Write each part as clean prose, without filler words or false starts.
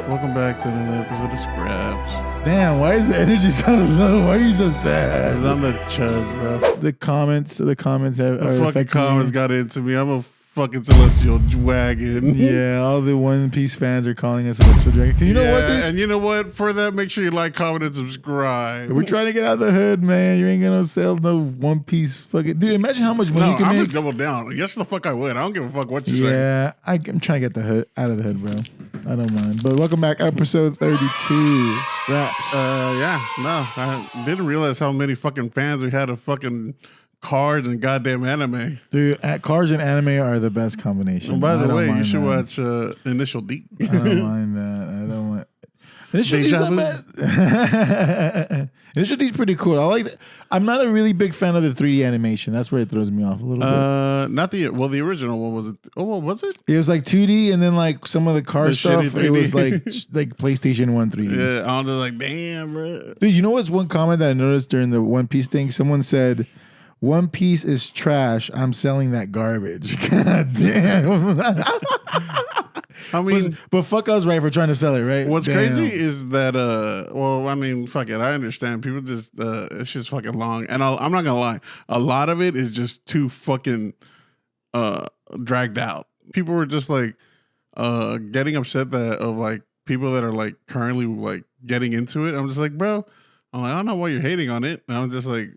Welcome back to another episode of Scraps. Damn, why is the energy so low? Why are you so sad? I'm the chuds, bro. The comments have The fucking comments got into me. I'm a fucking celestial wagon. Yeah, all the One Piece fans are calling us celestial dragon. You know what? Dude? And you know what? For that, make sure you like, comment, and subscribe. We're trying to get out of the hood, man. You ain't gonna sell no One Piece fucking dude. Imagine how much money you can I'm make. just double down. Yes, the fuck I would. I don't give a fuck what you say. Yeah, I'm trying to get the hood out of the hood, bro. I don't mind. But welcome back, episode 32. Scraps. I didn't realize how many fucking fans we had of fucking cards and goddamn anime. Dude, cars and anime are the best combination. And by the way, you should watch Initial D. I don't mind that. I don't want. Initial D's not bad. Initial D's pretty cool. I like that. I'm not a really big fan of the 3D animation. That's where it throws me off a little bit. Not the original one was it? Oh, what was it? It was like 2D, and then like some of the car stuff. It was like PlayStation 1 3D. Yeah, I was like, damn, bro. Dude, you know what's one comment that I noticed during the One Piece thing? Someone said, "One Piece is trash. I'm selling that garbage." God damn. I mean, but fuck us, right, for trying to sell it, right? What's crazy is that, fuck it. I understand. People just, it's just fucking long. And I'm not gonna lie. A lot of it is just too fucking dragged out. People were just like getting upset of like people that are like currently like getting into it. I'm just like, bro, I don't know why you're hating on it. And I'm just like,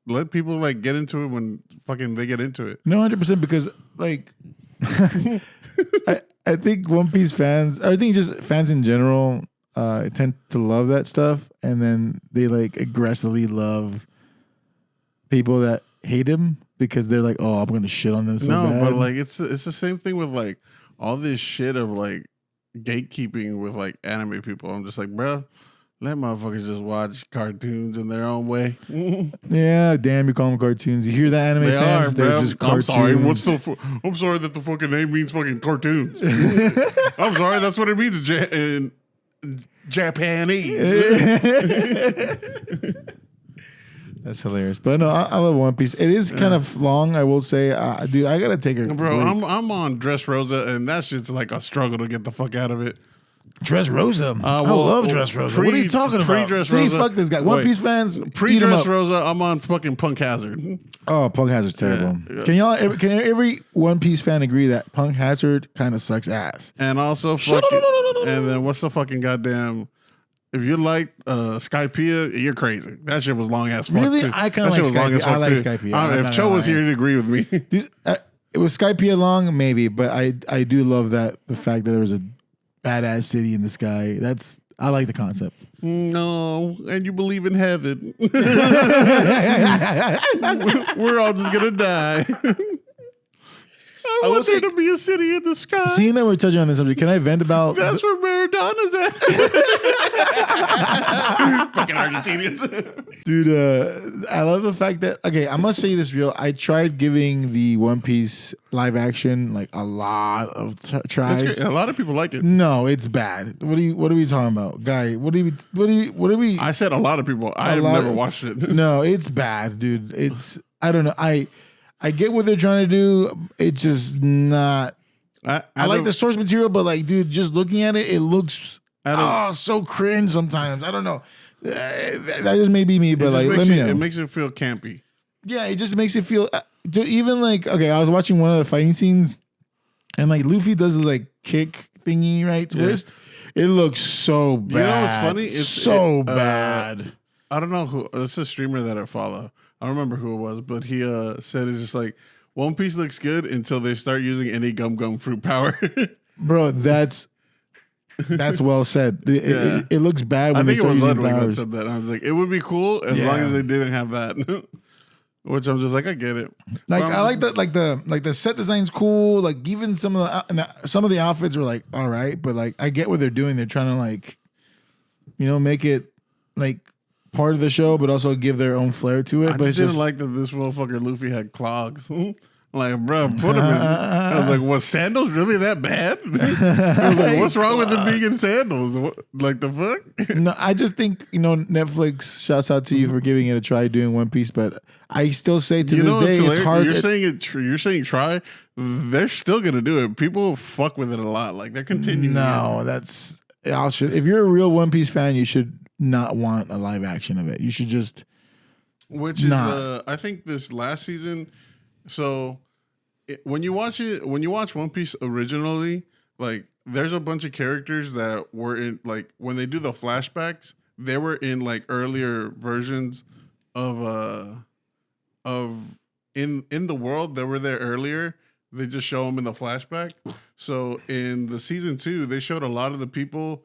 let people like get into it when fucking they get into it. No, 100%, because like I think One Piece fans, I think just fans in general, tend to love that stuff, and then they like aggressively love people that hate him because they're like, oh, I'm gonna shit on them so bad. But like it's the same thing with like all this shit of like gatekeeping with like anime people. I'm just like, bro, let motherfuckers just watch cartoons in their own way. Yeah, damn, you call them cartoons. You hear that, anime fans? They're just cartoons. I'm sorry. I'm sorry that the fucking name means fucking cartoons. I'm sorry, that's what it means in Japanese. That's hilarious. But no, I love One Piece. It is kind of long, I will say. Dude, I gotta take a bro. break. I'm on Dressrosa, and that shit's like a struggle to get the fuck out of it. Dressrosa. I love Dressrosa. What are you talking about? See, fuck this guy. One Piece fans. Pre-Dressrosa, I'm on fucking Punk Hazard. Oh, Punk Hazard's terrible. Yeah. Can every One Piece fan agree that Punk Hazard kind of sucks ass? And also fucking. And then what's the fucking goddamn? If you like Skypiea, you're crazy. That shit was long ass fuck. Really? Too. I kind of like Skypiea. I like Skypiea. If Cho was here, he'd agree with me. Dude, it was Skypiea long, maybe, but I do love the fact that there was a badass city in the sky. I like the concept. No, and you believe in heaven. We're all just gonna die. I want there to be a city in the sky. Seeing that we're touching on this subject, can I vent about? That's where Maradona's at. Fucking Argentinians. Dude, I love the fact that, okay, I must say this real. I tried giving the One Piece live action like a lot of tries. A lot of people like it. No, it's bad. What are we talking about? Guy, what are we? I said a lot of people. I have never watched it. No, it's bad, dude. I don't know. I get what they're trying to do. It's just not. I like the source material, but like, dude, just looking at it, it looks so cringe sometimes. I don't know. That just may be me, but like, let me know. It makes it feel campy. Yeah, it just makes it feel. Even like, okay, I was watching one of the fighting scenes, and like Luffy does this like kick thingy, right? Twist. Yeah. It looks so bad. You know what's funny? It's so bad. I don't know who. It's a streamer that I follow. I don't remember who it was, but he said it's just like One Piece looks good until they start using any gum fruit power. Bro, that's well said. It looks bad when they start using powers. I think it was Ludwig that said that. I was like, it would be cool as long as they didn't have that. Which I'm just like, I get it. Like I like that. Like the set design's cool. Like even some of the outfits were like all right, but like I get what they're doing. They're trying to like, make it like part of the show, but also give their own flair to it. I just didn't like that this motherfucker Luffy had clogs. Like, bro, put him in. I was like, was sandals really that bad? I was like, what's wrong with them being in sandals? Like, the fuck? No, I just think, Netflix, shouts out to you for giving it a try doing One Piece, but I still say to this day, it's hard. You're saying try. They're still going to do it. People fuck with it a lot. Like, they're continuing. No, that's... if you're a real One Piece fan, you should not want a live action of it. You should just. Which is, I think this last season. So when you watch One Piece originally, like there's a bunch of characters that were in, like when they do the flashbacks, they were in like earlier versions of in the world that were there earlier. They just show them in the flashback. So in the season 2, they showed a lot of the people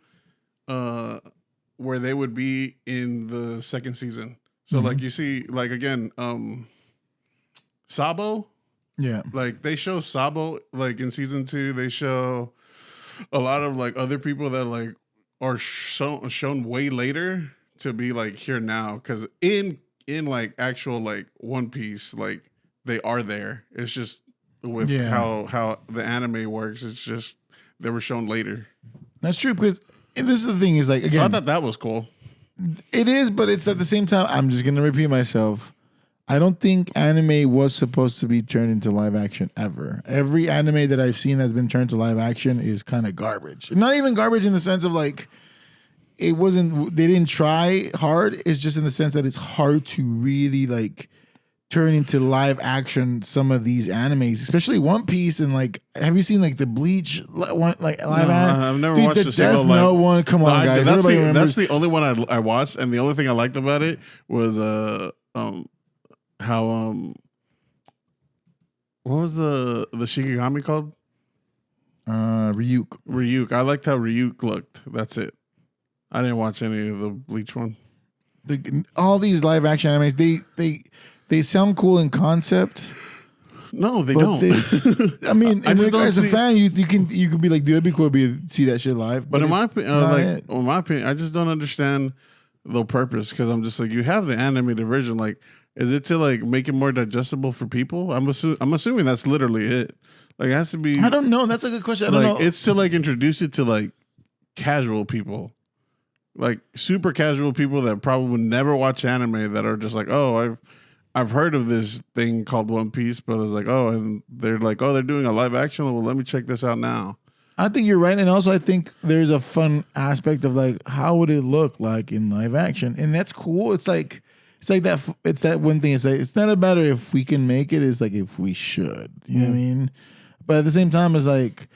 where they would be in the second season. So like you see, like again, Sabo. Yeah. Like they show Sabo like in season 2, they show a lot of like other people that like are shown way later to be like here now. Cause in like actual like One Piece, like they are there. It's just with how the anime works, it's just they were shown later. That's true, because this is the thing is like, again, so I thought that was cool. It is, but it's at the same time, I'm just gonna repeat myself. I don't think anime was supposed to be turned into live action ever. Every anime that I've seen that's been turned to live action is kind of garbage. Not even garbage in the sense of like they didn't try hard. It's just in the sense that it's hard to really like turn into live action some of these animes, especially One Piece. And like, have you seen like the Bleach live action? I've never watched a single Death Note one. Come on, guys. That's the only one I watched, and the only thing I liked about it was how what was the Shikigami called? Ryuk. I liked how Ryuk looked. That's it. I didn't watch any of the Bleach one. All these live action animes, they sound cool in concept. No, they don't. I mean, as a fan, you can be like, dude, it'd be cool to see that shit live. But in my opinion, I just don't understand the purpose, because I'm just like, you have the animated version. Like, is it to like make it more digestible for people? I'm assuming that's literally it. Like, it has to be. I don't know. That's a good question. I don't know. It's to like introduce it to like casual people, like super casual people that probably would never watch anime, that are just like, oh, I've heard of this thing called One Piece, but it's like, oh, and they're like, oh, they're doing a live action. Well, let me check this out now. I think you're right, and also I think there's a fun aspect of like, how would it look like in live action, and that's cool. It's like that. It's that one thing. It's like, it's not a matter if we can make it. It's like if we should. You know what I mean? But at the same time, it's like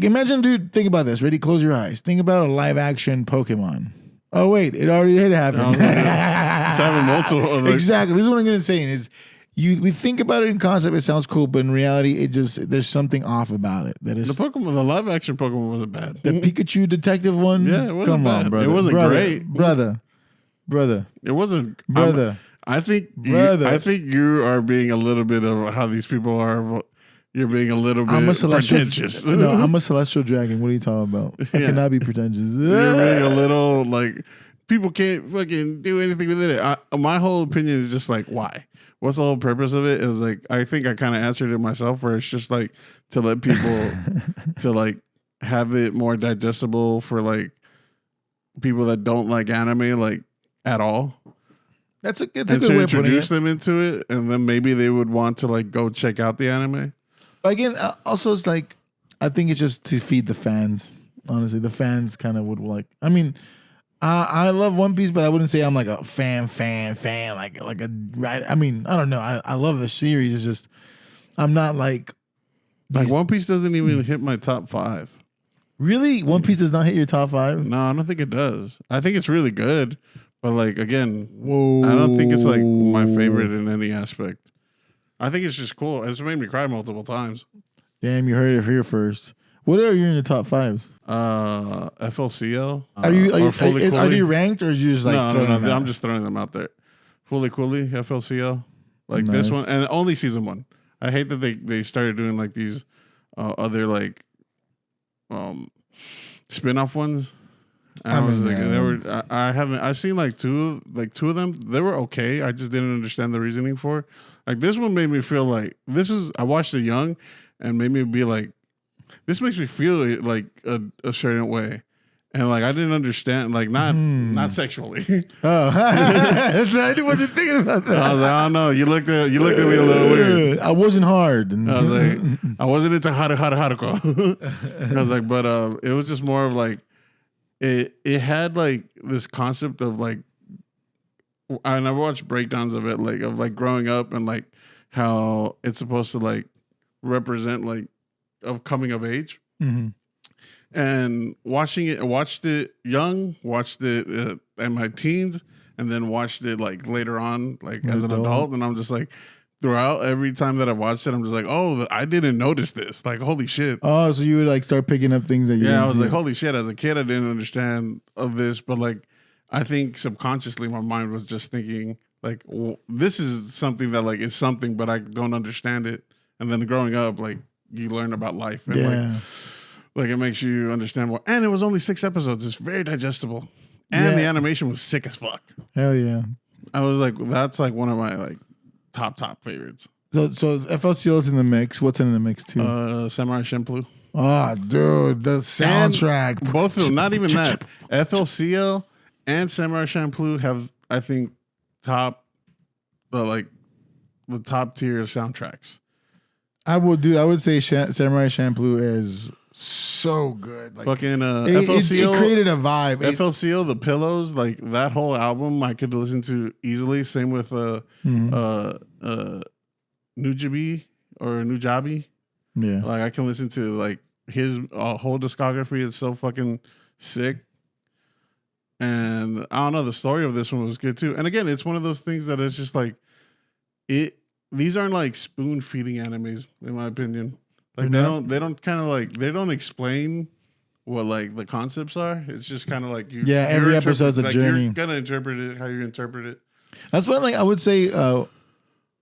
imagine, dude. Think about this. Ready? Close your eyes. Think about a live action Pokemon. Oh wait, it already did happen. It's having multiple. Exactly. This is what I'm gonna say is. We think about it in concept, it sounds cool, but in reality, there's something off about it. That is the live action Pokemon wasn't bad. The Pikachu detective one, yeah, it wasn't come bad. on, brother. It wasn't great, brother. It wasn't, brother. I think you are being a little bit of how these people are. You're being a little bit pretentious. No, I'm a celestial dragon. What are you talking about? I cannot be pretentious. You're being a little like people can't fucking do anything with it. My whole opinion is just like, why? What's the whole purpose of it? Is like, I think I kind of answered it myself, where it's just like to let people to like have it more digestible for like people that don't like anime like at all. It's a good way to introduce them into it, and then maybe they would want to like go check out the anime. But again, also it's like, I think it's just to feed the fans. Honestly, the fans kind of would like. I mean, I love One Piece, but I wouldn't say I'm like a fan, like a right. I mean, I don't know. I love the series. It's just I'm not like One Piece doesn't even hit my top 5. Really? One Piece does not hit your top 5? No, I don't think it does. I think it's really good, but like again, I don't think it's like my favorite in any aspect. I think it's just cool. It's made me cry multiple times. Damn, you heard it here first. What are you in the top 5s? FLCL. Are they ranked, or is you just like no? I'm just throwing them out there. Fully Cooley, FLCL, like this one, and only season 1. I hate that they started doing like these other like spin-off ones. I've seen like two of them. They were okay. I just didn't understand the reasoning for. Like this one made me feel like I watched it young and made me be like, this makes me feel like a certain way. And like I didn't understand, like not sexually. Oh, I wasn't thinking about that. I was like, I don't know. You looked at me a little weird. I wasn't hard. I was like, I wasn't into haruko. I was like, but it was just more of like it had like this concept of like I never watched breakdowns of it, like of like growing up and like how it's supposed to like represent like of coming of age. Mm-hmm. And watched it young, watched it in my teens, and then watched it like later on, like as an adult. And I'm just like, throughout every time that I watched it, I'm just like, oh, I didn't notice this. Like, holy shit. Oh, so you would like start picking up things that you didn't I was see. like, holy shit. As a kid, I didn't understand of this, but like, I think subconsciously my mind was just thinking like, well, this is something that like is something, but I don't understand it. And then growing up, like you learn about life and like it makes you understand more. And it was only 6 episodes. It's very digestible. And the animation was sick as fuck. Hell yeah. I was like, that's like one of my like top favorites. So FLCL's in the mix. What's in the mix too? Samurai Champloo. Oh, dude, the soundtrack. And both of them, not even that. FLCL and Samurai Champloo have, I think, the top tier soundtracks. I would say Samurai Champloo is so good. Like, fucking FLCL, it created a vibe. FLCL, the Pillows, like that whole album, I could listen to easily. Same with Nujabi or Nujabi. Yeah, like I can listen to like his whole discography. It's so fucking sick. And I don't know, the story of this one was good too. And again, it's one of those things that is just like these aren't like spoon feeding animes, in my opinion. Like they don't explain what like the concepts are. It's just kind of like every episode's a journey. You're gonna interpret it how you interpret it. That's why, like, I would say,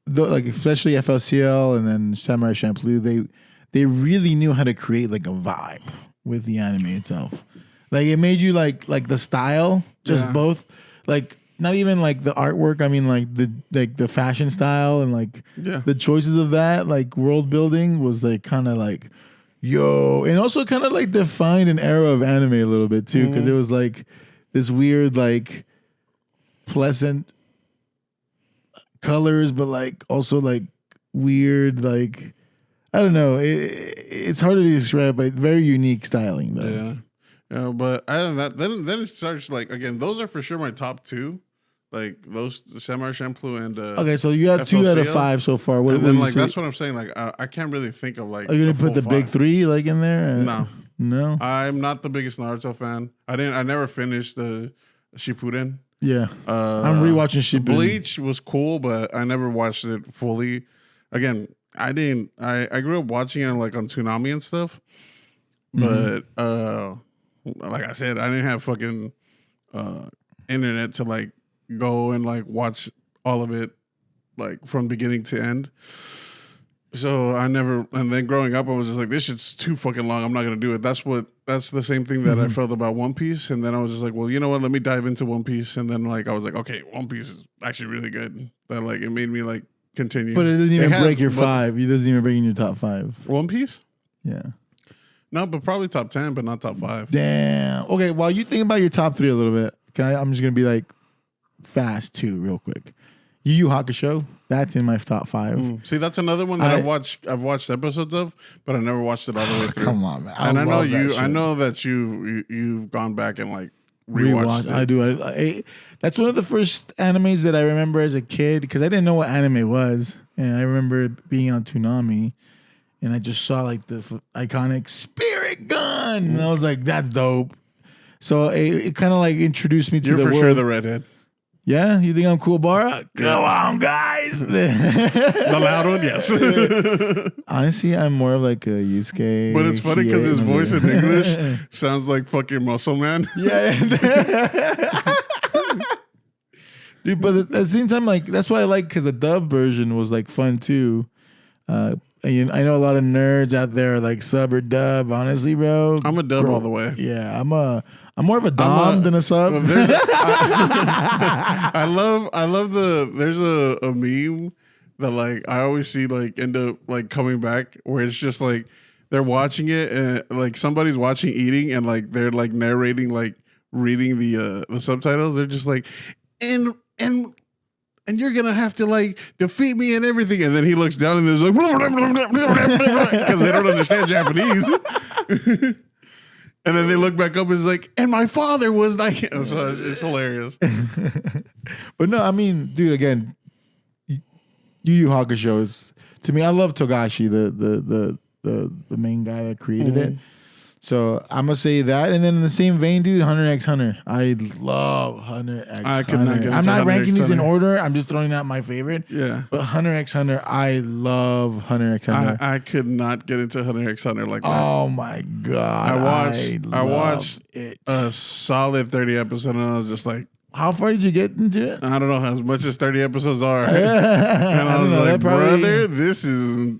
like especially FLCL and then Samurai Champloo, they really knew how to create like a vibe with the anime itself. Like it made you like the style, just both like. Not even like the artwork. I mean, like the fashion style and like the choices of that, like world building was like kind of like, yo, and also kind of like defined an era of anime a little bit too, because it was like this weird like pleasant colors, but like also like weird like I don't know. It's hard to describe, but very unique styling though. Yeah. Yeah, but other than that, then it starts like again. Those are for sure my top 2, like those Samurai Champloo and okay. So you have FLCL. 2 out of 5 so far. What, and then like that's what I'm saying. Like I can't really think of like. Are you gonna put the 5. Big 3 like in there? No. I'm not the biggest Naruto fan. I never finished the Shippuden. Yeah, I'm rewatching Shippuden. Bleach was cool, but I never watched it fully. Again, I didn't. I grew up watching it like on Toonami and stuff, but like I said, I didn't have fucking internet to like go and like watch all of it like from beginning to end. So I never, and then growing up, I was just like, this shit's too fucking long. I'm not gonna do it. That's the same thing that I felt about One Piece. And then I was just like, well, you know what? Let me dive into One Piece. And then like I was like, okay, One Piece is actually really good. That like it made me like continue. But it doesn't even break your 5. It doesn't even break in your top 5. One Piece? Yeah. No, but probably top 10, but not top 5. Damn. Okay, while you think about your top 3 a little bit, I'm just gonna be like fast too, real quick. Yu Yu Hakusho, that's in my top 5. See, that's another one that I've watched episodes of, but I never watched it all the way through. Come on, man. And I know that you've gone back and like rewatched it. I do. That's one of the first animes that I remember as a kid because I didn't know what anime was, and I remember being on Toonami. And I just saw like the iconic Spirit Gun, and I was like, "That's dope." So it kind of like introduced me to You're the for world. sure the redhead. Yeah, you think I'm cool, Bara? Go on, guys. The loud one, yes. Honestly, I'm more of like a Yusuke. But it's funny because his voice in English sounds like fucking Muscle Man. Yeah. Dude, but at the same time, like that's why I like because the dub version was like fun too. I know a lot of nerds out there like sub or dub. Honestly, bro, I'm a dub all the way. Yeah, I'm more of a dom than a sub. I love there's a meme that like I always see like end up like coming back where it's just like they're watching it and like somebody's watching eating and like they're like narrating like reading the subtitles. They're just like and you're gonna have to like defeat me and everything. And then he looks down and there's like because they don't understand Japanese. And then they look back up and it's like, and my father was like, so it's hilarious. But no, I mean, dude, again, Yu Yu Hakusho is, to me, I love Togashi, the main guy that created it. So I'm gonna say that, and then in the same vein, dude, Hunter x Hunter. I love Hunter x Hunter. I'm not ranking these in order. I'm just throwing out my favorite. Yeah. But Hunter x Hunter, I love Hunter x Hunter. I could not get into Hunter x Hunter like that. Oh my god! I watched it. A solid 30 episodes, and I was just like, how far did you get into it? I don't know, as much as 30 episodes are. And I was like, brother, this is.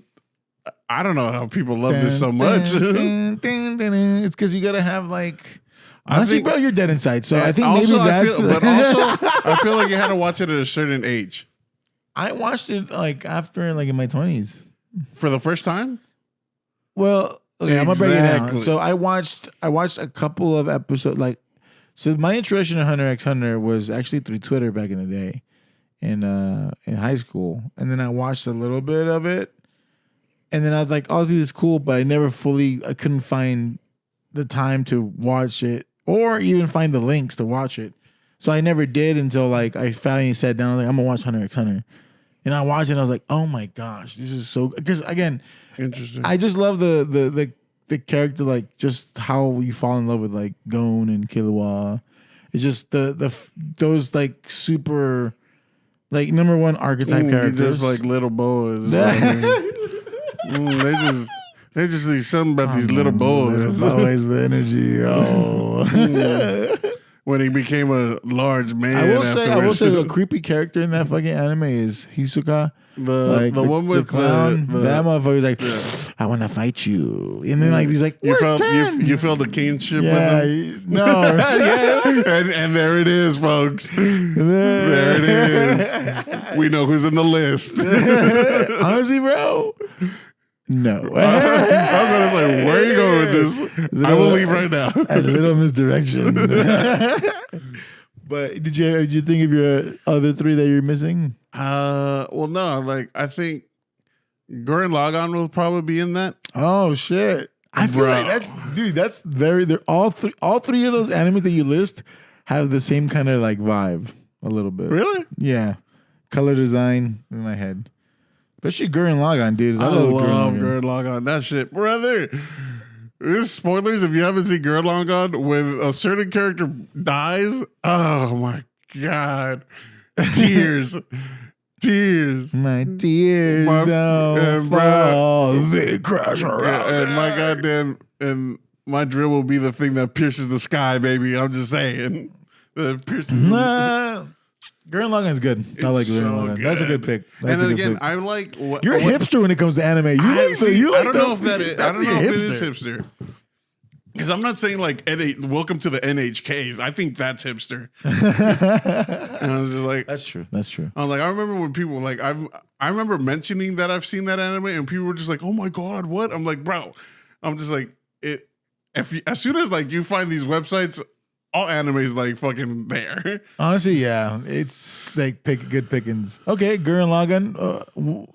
I don't know how people love this so much. It's because you gotta have like. Honestly, bro, you're dead inside. So I think maybe that's. But also, I feel like you had to watch it at a certain age. I watched it like after, like in my 20s. For the first time. Well, okay, I'm gonna break it down. So I watched a couple of episodes. Like, so my introduction to Hunter x Hunter was actually through Twitter back in the day, in high school, and then I watched a little bit of it. And then I was like, oh, dude, it's cool, but I couldn't find the time to watch it or even find the links to watch it. So I never did until like I finally sat down, like, I'm gonna watch Hunter x Hunter. And I watched it and I was like, oh my gosh, this is so, because again, interesting. I just love the character, like just how you fall in love with like Gon and Killua. It's just those like super like number one archetype characters. Just like little boys. They just need something about these little boys. Always with energy. Oh, when he became a large man. I will say a creepy character in that fucking anime is Hisoka. The one with the clown. That motherfucker's like, I want to fight you, and then like he's like, you felt a kinship with him. No, and there it is, folks. There it is. We know who's in the list. Honestly, bro. No. I was gonna say, where are you going with this? I will leave right now. A little misdirection. But did you think of your other three that you're missing? Well, no. Like, I think Gurren Lagann will probably be in that. Oh shit! I feel like that's very. They're all three of those animes that you list have the same kind of like vibe a little bit. Really? Yeah. Color design in my head. Especially Gurren Lagann, dude. I love Gurren Lagann. That shit, brother. This spoilers if you haven't seen Gurren Lagann. When a certain character dies, oh my god, tears. My tears don't fall. They crash around. And my goddamn, and my drill will be the thing that pierces the sky, baby. I'm just saying. Gurren Lagann is good. I like Gurren Lagann. That's a good pick. And again, I like. You're a hipster when it comes to anime. I don't know if it is hipster. Because I'm not saying like welcome to the NHKs. I think that's hipster. And I was just like, that's true. I was like, I remember when people like I remember mentioning that I've seen that anime, and people were just like, oh my god, what? I'm like, bro, I'm just like it. As soon as like you find these websites, all anime is like fucking there. Honestly, yeah, it's like good pickings. Okay, Gurren Lagann.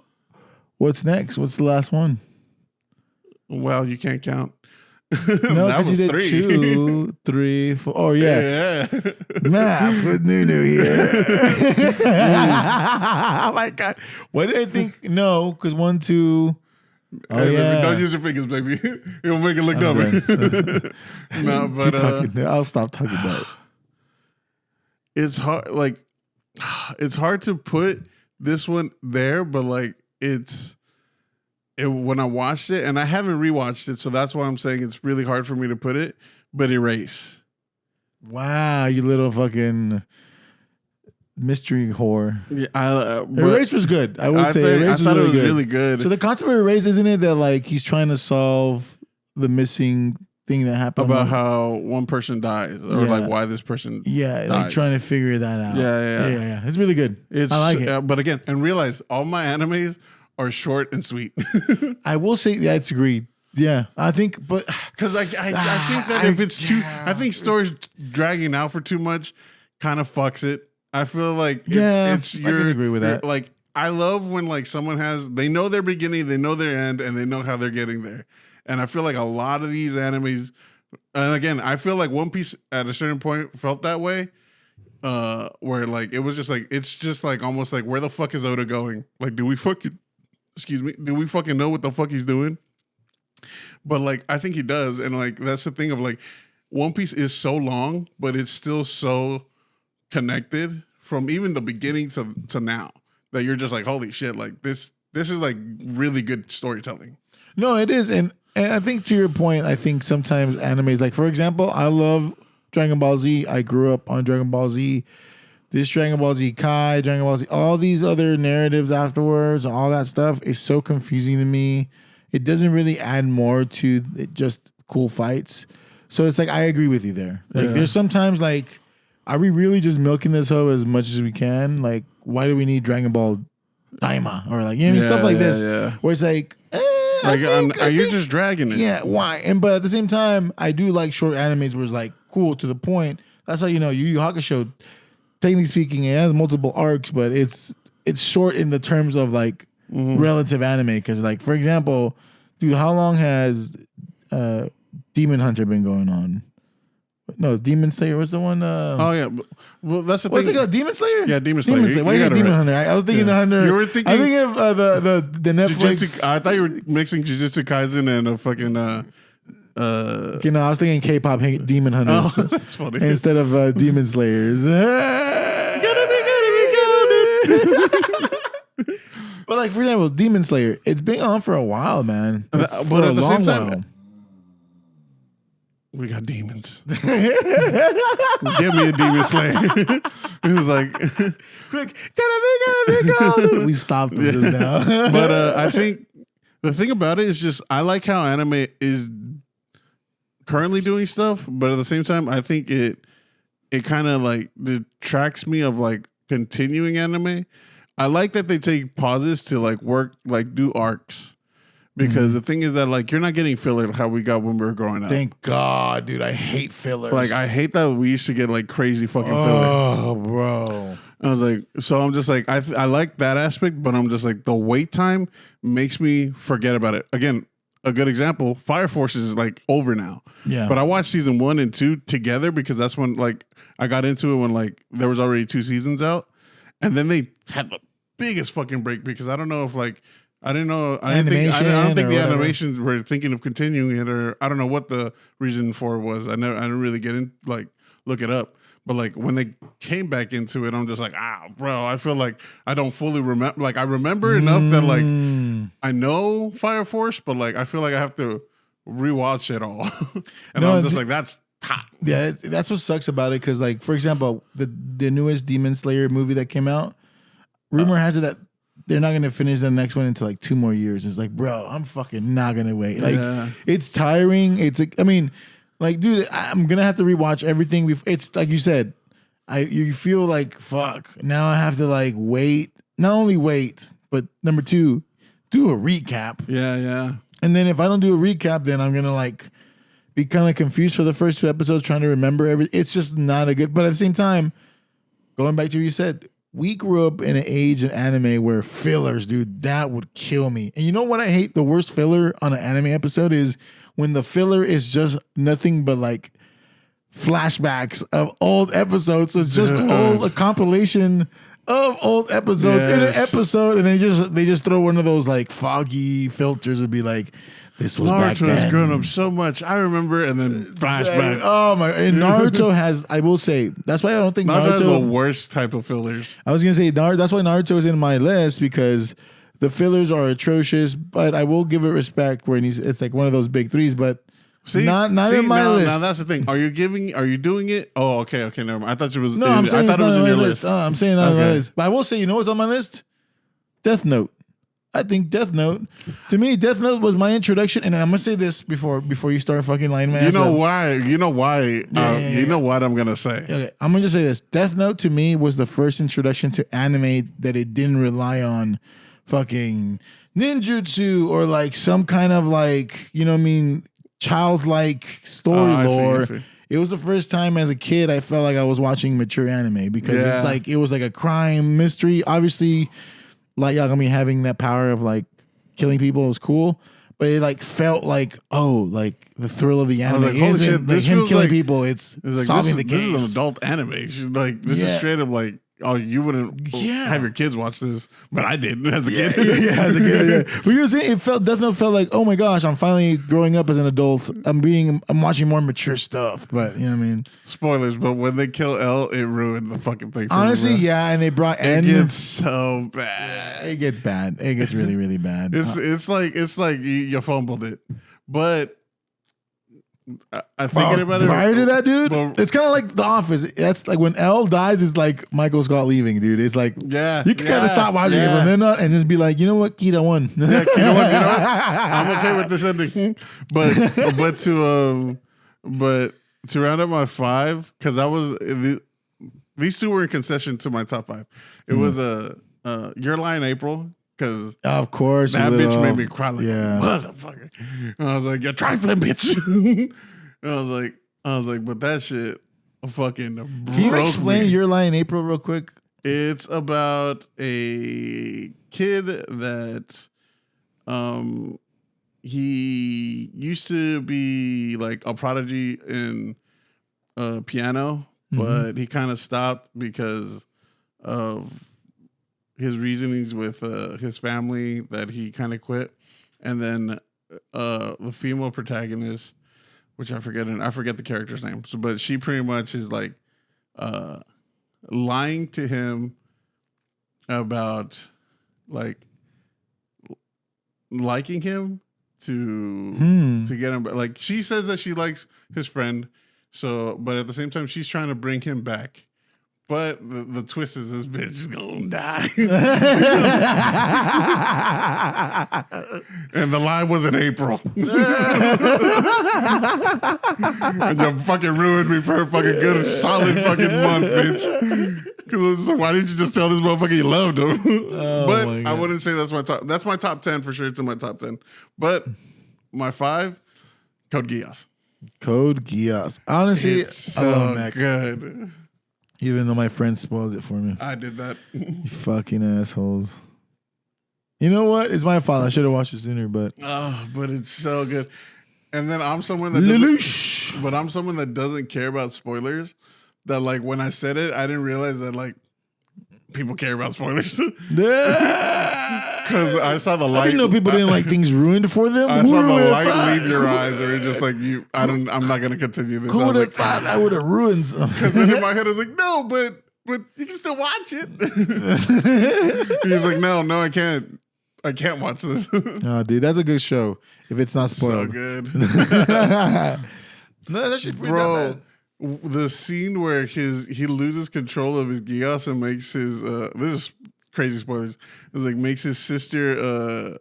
What's next? What's the last one? Well, you can't count. No, because you did 3. 2, 3, 4. Oh yeah. Math with Nunu here. Oh my god. What did I think? No, because 1, 2. Oh hey, yeah. Baby, don't use your fingers, baby. It'll make it look dumber. No, but I'll stop talking about it. It's hard. Like, it's hard to put this one there, but like when I watched it, and I haven't rewatched it, so that's why I'm saying it's really hard for me to put it. But Erase. Wow, you little fucking mystery whore. Yeah, Erase was good. I would say Erase was really good. So the concept of Erase, isn't it that like he's trying to solve the missing thing that happened about how one person dies, or like why this person dies. Like trying to figure that out. Yeah. It's really good. I like it. But again, and realize all my animes are short and sweet. I will say that's agreed. Yeah, I think, but because I think that if it's I think stories dragging out for too much kind of fucks it. I feel like I can agree with that. Like I love when like someone they know their beginning, they know their end, and they know how they're getting there. And I feel like a lot of these animes, and again, I feel like One Piece at a certain point felt that way. Where like it was just like it's just like almost like where the fuck is Oda going? Like, do we fucking know what the fuck he's doing? But like I think he does, and like that's the thing of like One Piece is so long, but it's still so connected from even the beginning to now that you're just like, holy shit, like this is like really good storytelling. No, it is, and I think to your point, I think sometimes animes, like for example, I love Dragon Ball Z. I grew up on Dragon Ball Z. This Dragon Ball Z Kai, Dragon Ball Z, all these other narratives afterwards, all that stuff is so confusing to me. It doesn't really add more to just cool fights. So it's like I agree with you there. Like there's sometimes like, are we really just milking this hoe as much as we can? Like, why do we need Dragon Ball Daima or like stuff like this? Yeah. Where it's like, are you just dragging it? Yeah, why? But at the same time, I do like short animes where it's like cool to the point. That's how Yu Yu Hakusho, technically speaking, it has multiple arcs, but it's short in the terms of like relative anime. Because like for example, dude, how long has Demon Hunter been going on? No, Demon Slayer was the one. Oh yeah, well that's the thing. What's it called? Demon Slayer? Yeah, Demon Slayer. Why is it Demon Hunter? I was thinking Hunter. You were thinking. I think of the Netflix. I thought you were mixing Jujutsu Kaisen and a fucking. I was thinking K-pop Demon Hunters. Oh, that's funny. Instead of Demon Slayers. But like for example, Demon Slayer, it's been on for a while, man. But at the same time. We got demons. Give me a Demon Slayer. It was like, quick, gotta be. We stopped them just now. But I think the thing about it is just I like how anime is currently doing stuff, but at the same time, I think it kind of like detracts me of like continuing anime. I like that they take pauses to like work, like do arcs. Because the thing is that like you're not getting filler like how we got when we were growing up. Thank God, dude. I hate fillers. Like I hate that we used to get like crazy fucking filler. Oh, bro. I was like, so I'm just like, I like that aspect, but I'm just like the wait time makes me forget about it. Again, a good example, Fire Force is like over now. Yeah. But I watched season 1 and 2 together because that's when like I got into it when like there was already 2 seasons out, and then they had the biggest fucking break because I don't know if like. I didn't know. I don't think the animations were thinking of continuing it, or I don't know what the reason for it was. I didn't really get in, like, look it up. But like when they came back into it, I'm just like, bro, I feel like I don't fully remember. Like I remember enough that like I know Fire Force, but like I feel like I have to rewatch it all. And I'm just like, that's hot. Yeah, that's what sucks about it. Because like, for example, the newest Demon Slayer movie that came out, rumor has it that they're not gonna finish the next one until like 2 more years. It's like, bro, I'm fucking not gonna wait. Like, it's tiring. It's like, I mean, like, dude, I'm gonna have to rewatch everything. It's like you said, you feel like fuck. Now I have to like wait. Not only wait, but number 2, do a recap. Yeah. And then if I don't do a recap, then I'm gonna like be kind of confused for the first 2 episodes, trying to remember everything. It's just not a good. But at the same time, going back to what you said. We grew up in an age in anime where fillers, dude, that would kill me. And you know what I hate? The worst filler on an anime episode is when the filler is just nothing but like flashbacks of old episodes. So it's just a compilation of old episodes in an episode, and they just throw one of those like foggy filters and be like, this was back then. Naruto has grown up so much. I remember, and then flashback. Oh my! And Naruto has, I will say, that's why I don't think Naruto has the worst type of fillers. I was gonna say that's why Naruto is in my list, because the fillers are atrocious. But I will give it respect when it's like one of those big 3s. But not in my list. Now that's the thing. Are you doing it? Oh, okay, never mind. I thought it was. No, I'm saying I thought it was in your list. I'm saying not on my list. But I will say, you know what's on my list? Death Note. I think Death Note, to me, Death Note was my introduction. And I'm gonna say this before you start fucking lining my ass up. You know why? You know what I'm gonna say. Okay, I'm gonna just say this. Death Note to me was the first introduction to anime that it didn't rely on fucking ninjutsu or like some kind of like, you know what I mean, childlike story lore. I see. It was the first time as a kid I felt like I was watching mature anime because it's like it was like a crime mystery. Obviously, like Yagami having that power of like killing people was cool, but it like felt like like the thrill of the anime isn't like him killing people. It's solving the case. This is an adult anime. Like this is straight up like. Oh, you wouldn't have your kids watch this, but I did as a kid. As a kid. Yeah. But you were saying it definitely felt like, oh my gosh, I'm finally growing up as an adult. I'm watching more mature stuff. But you know what I mean? Spoilers, but when they kill L, it ruined the fucking thing. Honestly, and they brought N. It gets so bad. It gets bad. It gets really, really bad. It's like you fumbled it, but. I thinking about it prior to that, dude. It's kind of like The Office. That's like when L dies, it's like Michael Scott leaving, dude. It's like you can kind of stop watching it from then on and just be like, you know what, Kita won. Yeah, Kita won. You know what? I'm okay with this ending. But to round up my 5, because I was these two were in concession to my top 5. It was Your Lie in April. Because of course that bitch made me cry like a motherfucker. And I was like, you're trifling, bitch. And I was like, but that shit fucking Can you explain Your Lie in April real quick? It's about a kid that he used to be like a prodigy in piano, but he kind of stopped because of his reasonings with his family that he kind of quit. And then the female protagonist, which I forget the character's name, but she pretty much is like lying to him about like liking him to get him. Like she says that she likes his friend, but at the same time she's trying to bring him back. But the twist is this bitch is gonna die. And the lie was in April. And you fucking ruined me for a fucking good solid fucking month, bitch. Because why didn't you just tell this motherfucker you loved him? But I wouldn't say that's my top. That's my top 10 for sure. It's in my top 10. But my 5, Code Geass. Code Geass. Honestly, it's so good. Even though my friend spoiled it for me. I did that. You fucking assholes. You know what? It's my fault. I should have watched it sooner, but it's so good. And then I'm someone that doesn't care about spoilers. That like when I said it, I didn't realize that like people care about spoilers. Because I saw the light. I didn't know people didn't like things ruined for them. I saw the light leave your eyes, or just like I'm not gonna continue this. Who would have thought I would have ruined something? Because then in my head I was like, no, but you can still watch it. He's like, no, I can't. I can't watch this. Oh, dude, that's a good show. If it's not spoiled, so good. No, that shit, bro. The scene where he loses control of his Geass and makes his this is crazy spoilers. It's like makes his sister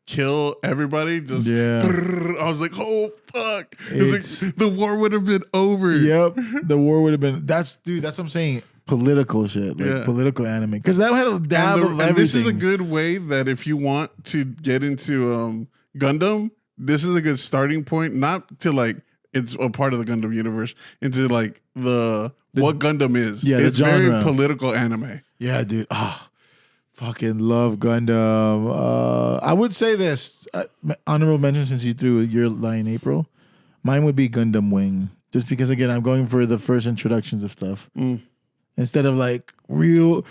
kill everybody. Just I was like, oh fuck! It's like the war would have been over. Yep, the war would have been. That's what I'm saying. Political shit, like political anime, because that had a dab of everything. And this is a good way that if you want to get into Gundam, this is a good starting point. Not to like. It's a part of the Gundam universe into like the what Gundam is. Yeah, it's very political anime. Yeah, dude. Oh, fucking love Gundam. I would say this honorable mention since you threw Your Lie in April. Mine would be Gundam Wing, just because again I'm going for the first introductions of stuff instead of like real.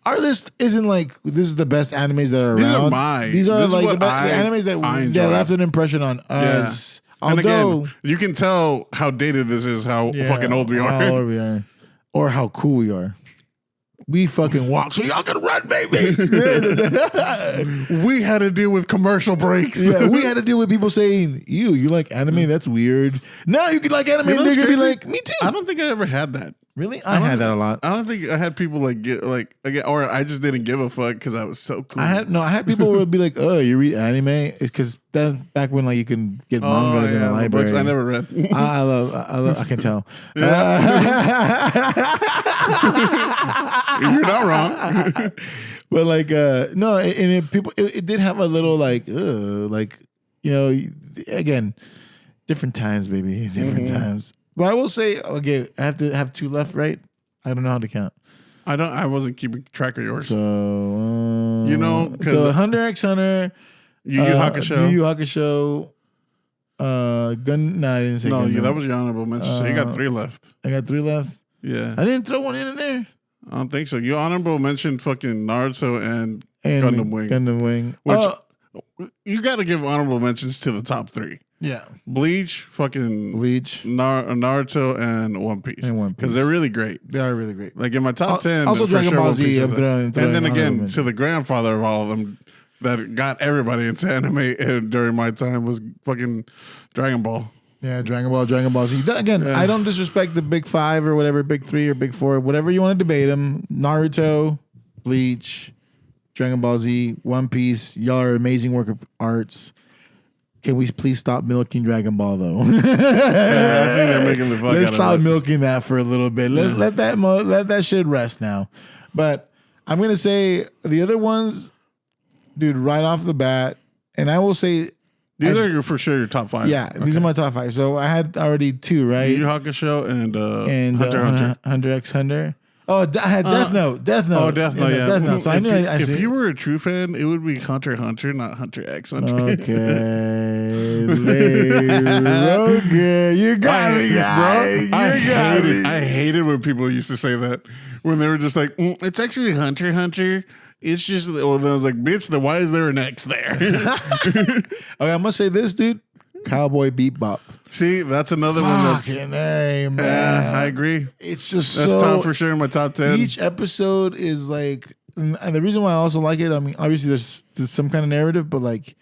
Our list isn't like this is the best animes that are around. These are like the animes that left an impression on us. And again, you can tell how dated this is, how fucking old we are. How old we are. Or how cool we are. We fucking walk so y'all can run, baby. We had to deal with commercial breaks. Yeah, we had to deal with people saying, you like anime? That's weird. Now you can like anime and they're going to be like, me too. I don't think I ever had that. Really? I had that a lot. I don't think I had people like get like again, or I just didn't give a fuck because I was so cool. I had people who would be like, "Oh, you read anime?" It's because that's back when like you can get mangas in the library. Books I never read. I love. I can tell. You're not wrong. But like, no, and it did have a little like, again, different times, baby, different times. But I will say, okay, I have to have 2 left, right? I don't know how to count. I wasn't keeping track of yours. So so Hunter x Hunter, Yu Yu Hakusho, Yu Yu Hakusho, Gun. No, I didn't say. No, Gundam. that was your honorable mention. So you got 3 left. I got 3 left. Yeah, I didn't throw one in there. I don't think so. You honorable mentioned fucking Naruto and Gundam Wing. Gundam Wing. Which you got to give honorable mentions to the top 3. Yeah, Bleach, Naruto, and One Piece. Because they're really great. They are really great. Like in my top 10. Also, Dragon Ball Z. I'm throwing and then again, to the grandfather of all of them that got everybody into anime during my time was fucking Dragon Ball. Yeah, Dragon Ball Z. Again, I don't disrespect the big 5 or whatever, big 3 or big 4, whatever you want to debate them. Naruto, Bleach, Dragon Ball Z, One Piece. Y'all are amazing work of arts. Can we please stop milking Dragon Ball though? I think they're making the fuck Let's out stop of it. milking that for a little bit. Let's let that shit rest now. But I'm gonna say the other ones, dude, right off the bat, and I will say these are for sure your top 5. Yeah, these are my top 5. So I had already 2, right? Yu Yu Hakusho and Hunter x Hunter. Hunter x Hunter. Oh, I had Death Note. Oh, Death Note, yeah. Death Note. So I knew if you were a true fan, it would be Hunter x Hunter, not Hunter x Hunter. Okay. Okay. You got me, guys. I hated when people used to say that. When they were just like, it's actually Hunter x Hunter. It's just, well, I was like, bitch, then why is there an X there? Okay, I'm going to say this, dude. Cowboy Bebop. See, that's another one that's... Fucking A, man. Yeah, I agree. It's just that's top for sure in my top 10. Each episode is like... And the reason why I also like it, I mean, obviously there's some kind of narrative, but like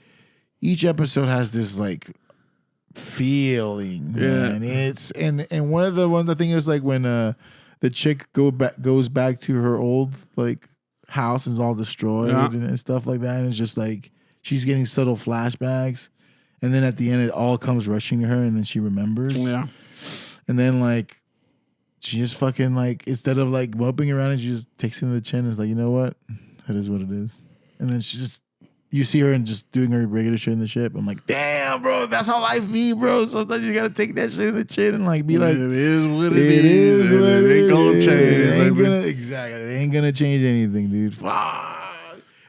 each episode has this like feeling. Yeah. Man. It's... And one of the ones I think it was like when the chick goes back to her old like house and is all destroyed and stuff like that. And it's just like she's getting subtle flashbacks. And then at the end, it all comes rushing to her, and then she remembers. Yeah. And then, like, she just fucking, like, instead of, like, moping around, she just takes it in the chin and is like, you know what? That is what it is. And then she just, you see her and just doing her regular shit in the ship. I'm like, damn, bro, that's how life be, bro. Sometimes you got to take that shit in the chin and, like, be like, it is what it is. It ain't going to change. Exactly. It ain't going to change anything, dude. Fuck.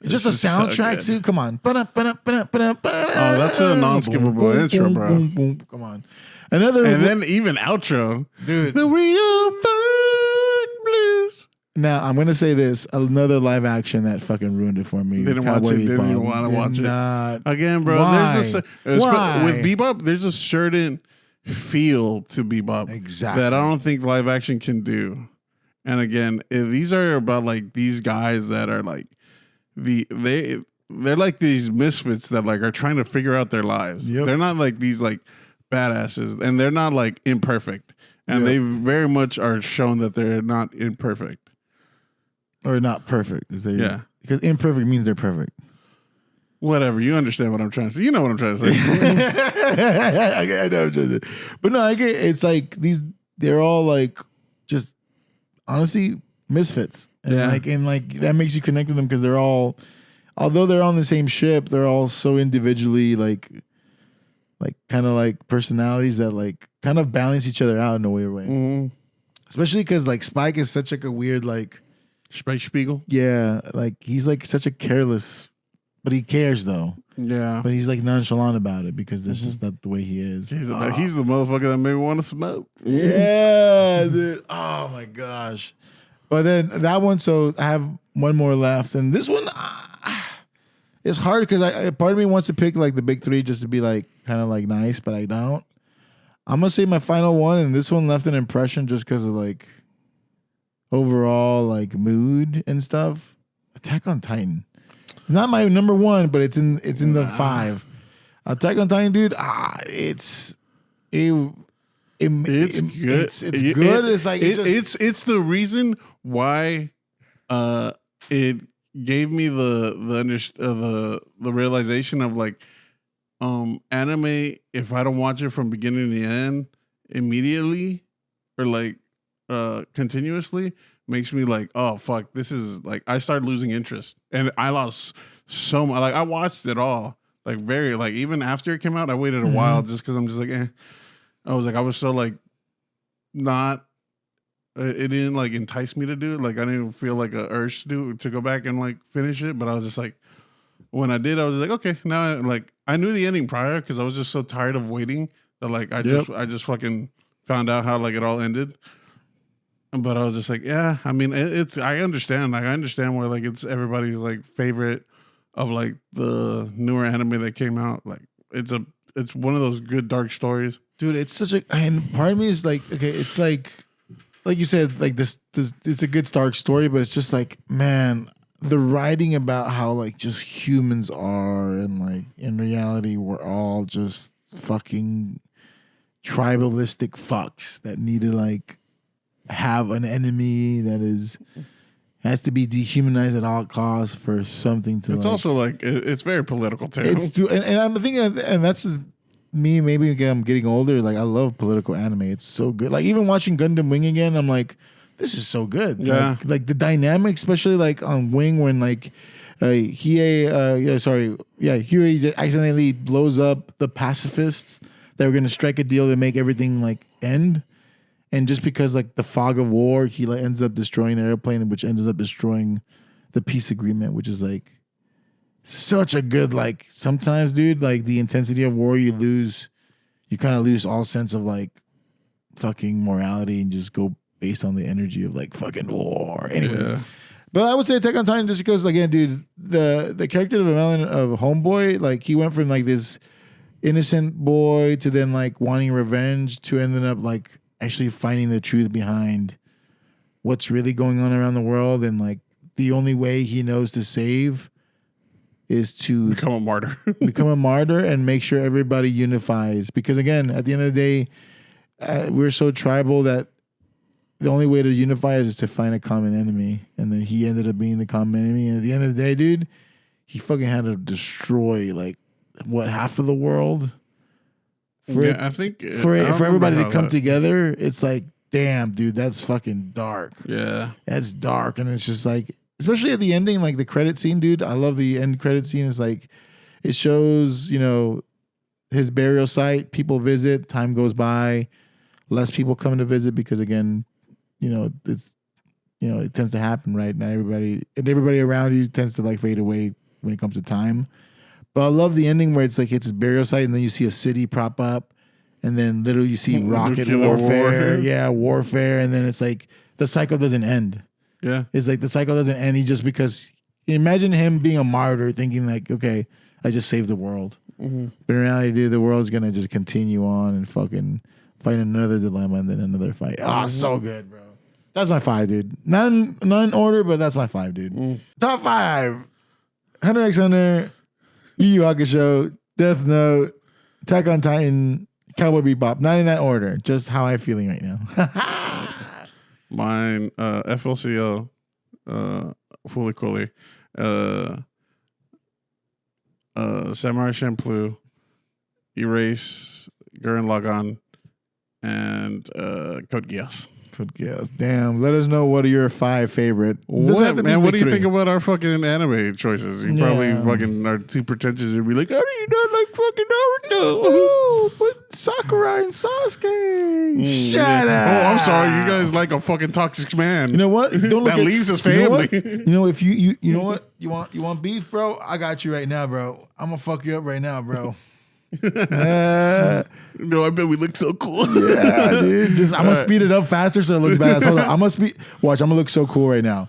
Just a soundtrack too. Come on. Oh, that's a non-skippable intro, bro. Come on. And then even outro, dude. The real funk blues. Now I'm gonna say this: another live action that fucking ruined it for me. Didn't watch it. Didn't even want to watch it. Again, bro. Why? With Bebop, there's a certain feel to Bebop that I don't think live action can do. And again, these are about like these guys that are like. They're like these misfits that like are trying to figure out their lives. Yep. They're not like these like badasses, and they're not like imperfect. And they very much are shown that they're not imperfect or not perfect. Because imperfect means they're perfect. Whatever, you understand what I'm trying to say. You know what I'm trying to say. I know what I'm trying to say. But no, I get it's like they're all like just honestly misfits. And like that makes you connect with them because they're all, although they're on the same ship, they're all so individually like kind of like personalities that like kind of balance each other out in a weird way. Mm-hmm. Especially because like Spike is such like a weird like Spike Spiegel. Yeah, like he's like such a careless, but he cares though. Yeah, but he's like nonchalant about it because this is not the way he is. He's the motherfucker that made me want to smoke. Yeah, dude. Oh my gosh. But then that one, so I have one more left, and this one it's hard because part of me wants to pick like the big 3 just to be like kind of like nice, but I don't. I'm gonna say my final one, and this one left an impression just because of like overall like mood and stuff. Attack on Titan. It's not my number 1, but it's in the 5. Attack on Titan, dude. It's good. It's good. It's like it's the reason why it gave me the realization of like anime, if I don't watch it from beginning to end immediately or like continuously, makes me like, oh fuck, this is like, I started losing interest and I lost so much. Like I watched it all, like very like even after it came out, I waited a while just because I'm just like, I was so like not. It didn't like entice me to do it. Like I didn't feel like a urge to go back and like finish it. But I was just like, when I did, I was like, okay, now I knew the ending prior because I was just so tired of waiting that like I just fucking found out how like it all ended. But I was just like, yeah, I mean, I understand. Like I understand where like it's everybody's like favorite of like the newer anime that came out. Like it's one of those good dark stories. Dude, it's such a, and part of me is like, okay, it's like you said, like this it's a good dark story, but it's just like, man, the writing about how like just humans are and like in reality we're all just fucking tribalistic fucks that need to like have an enemy that has to be dehumanized at all costs for something to. It's like, also like it's very political too. And I'm thinking, and that's just me. Maybe again, I'm getting older. Like I love political anime. It's so good. Like even watching Gundam Wing again, I'm like, this is so good. Yeah. Like the dynamic, especially like on Wing when like Huey accidentally blows up the pacifists that were going to strike a deal to make everything like end. And just because like the fog of war, he like ends up destroying the airplane, which ends up destroying the peace agreement, which is like such a good, like sometimes, dude, like the intensity of war, you kind of lose all sense of like fucking morality and just go based on the energy of like fucking war. Anyways. Yeah. But I would say Attack on Titan just because, again, dude, the character of Homeboy, like he went from like this innocent boy to then like wanting revenge to ending up like actually finding the truth behind what's really going on around the world. And like the only way he knows to save is to become a martyr. Become a martyr and make sure everybody unifies. Because again, at the end of the day, we're so tribal that the only way to unify is to find a common enemy. And then he ended up being the common enemy. And at the end of the day, dude, he fucking had to destroy like half of the world. I think for everybody to come together, it's like, damn, dude, that's fucking dark. Yeah, that's dark, and it's just like, especially at the ending, like the credit scene, dude. I love the end credit scene. It's like, it shows, his burial site. People visit. Time goes by, less people come to visit because again, it's it tends to happen, right? Now everybody around you tends to like fade away when it comes to time. But I love the ending where it's like it's his burial site, and then you see a city prop up, and then literally you see rocket warfare. Yeah, warfare, and then it's like the cycle doesn't end. Yeah, it's like the cycle doesn't end. He just because imagine him being a martyr, thinking like, okay, I just saved the world. Mm-hmm. But in reality, dude, the world's gonna just continue on and fucking fight another dilemma and then another fight. Oh, so good, bro. That's my 5, dude. Not in order, but that's my 5, dude. Top 5: Hunter x Hunter, Yu Yu Hakusho, Death Note, Attack on Titan, Cowboy Bebop. Not in that order. Just how I'm feeling right now. Mine, FLCL, Fooly Cooly, Samurai Champloo, Erase, Gurren Lagann, and Code Geass. Code Geass. Damn. Let us know what are your 5 favorite. What do you think about our fucking anime choices? You probably fucking are too pretentious and be like, how do you not like fucking Naruto? No, but Sakura and Sasuke. Shut up. Oh, I'm sorry. You guys like a fucking toxic man. You know what? Don't look that leaves his family. You know if you know what? You want beef, bro? I got you right now, bro. I'm gonna fuck you up right now, bro. No, I bet we look so cool. Yeah, dude. I'm gonna speed it up faster so it looks badass. Hold on. I'm gonna look so cool right now.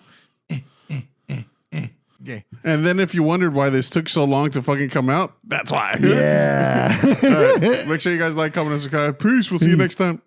Okay. And then if you wondered why this took so long to fucking come out, that's why. Yeah. All right. Make sure you guys like, comment, and subscribe. Peace. We'll see you next time.